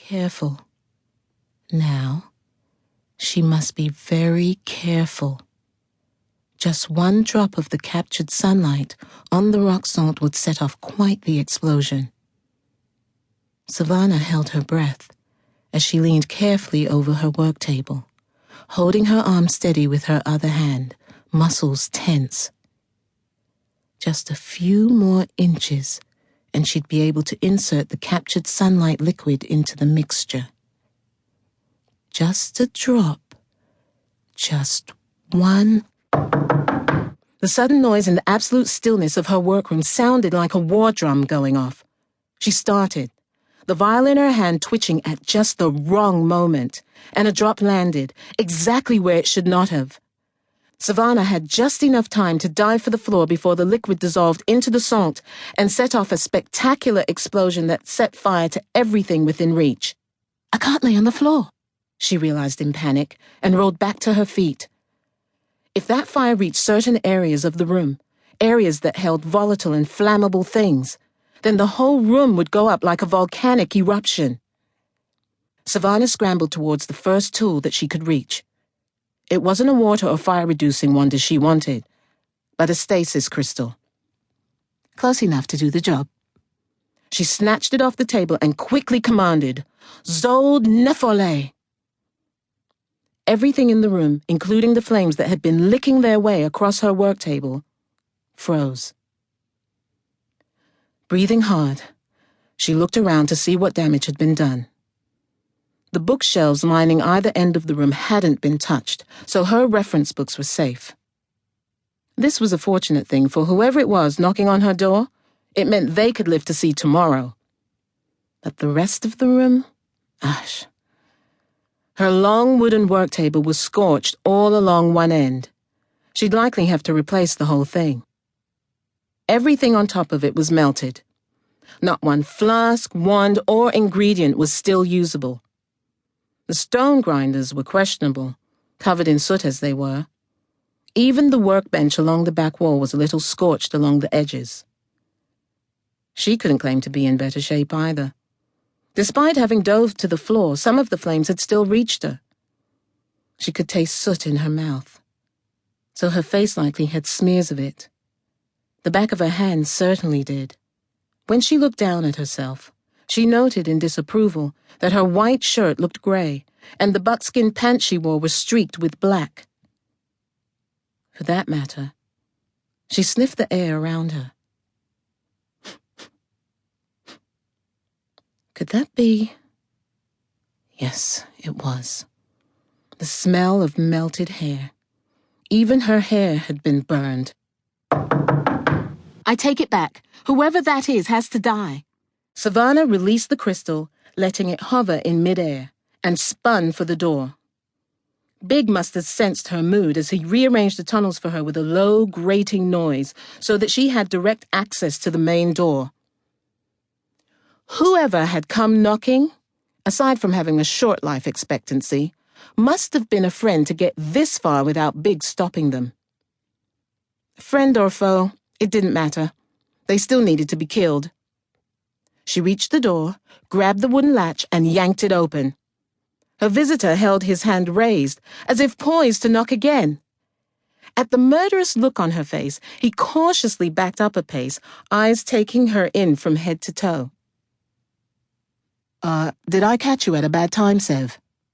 Careful. Now, she must be very careful. Just one drop of the captured sunlight on the rock salt would set off quite the explosion. Sevana held her breath as she leaned carefully over her work table, holding her arm steady with her other hand, muscles tense. Just a few more inches, and she'd be able to insert the captured sunlight liquid into the mixture. Just a drop. Just one. The sudden noise and the absolute stillness of her workroom sounded like a war drum going off. She started, the vial in her hand twitching at just the wrong moment, and a drop landed, exactly where it should not have. Sevana had just enough time to dive for the floor before the liquid dissolved into the salt and set off a spectacular explosion that set fire to everything within reach. I can't lay on the floor, she realized in panic, and rolled back to her feet. If that fire reached certain areas of the room, areas that held volatile and flammable things, then the whole room would go up like a volcanic eruption. Sevana scrambled towards the first tool that she could reach. It wasn't a water or fire-reducing wonder she wanted, but a stasis crystal. Close enough to do the job. She snatched it off the table and quickly commanded, Zod Nefole! Everything in the room, including the flames that had been licking their way across her work table, froze. Breathing hard, she looked around to see what damage had been done. The bookshelves lining either end of the room hadn't been touched, so her reference books were safe. This was a fortunate thing, for whoever it was knocking on her door, it meant they could live to see tomorrow. But the rest of the room? Ash. Her long wooden work table was scorched all along one end. She'd likely have to replace the whole thing. Everything on top of it was melted. Not one flask, wand, or ingredient was still usable. The stone grinders were questionable, covered in soot as they were. Even the workbench along the back wall was a little scorched along the edges. She couldn't claim to be in better shape either. Despite having dove to the floor, some of the flames had still reached her. She could taste soot in her mouth, so her face likely had smears of it. The back of her hand certainly did. When she looked down at herself, she noted in disapproval that her white shirt looked gray, and the buckskin pants she wore were streaked with black. For that matter, she sniffed the air around her. Could that be? Yes, it was. The smell of melted hair. Even her hair had been burned. I take it back. Whoever that is has to die. Sevana released the crystal, letting it hover in midair, and spun for the door. Big must have sensed her mood as he rearranged the tunnels for her with a low, grating noise so that she had direct access to the main door. Whoever had come knocking, aside from having a short life expectancy, must have been a friend to get this far without Big stopping them. Friend or foe, it didn't matter. They still needed to be killed. She reached the door, grabbed the wooden latch, and yanked it open. Her visitor held his hand raised, as if poised to knock again. At the murderous look on her face, he cautiously backed up a pace, eyes taking her in from head to toe. Did I catch you at a bad time, Sev?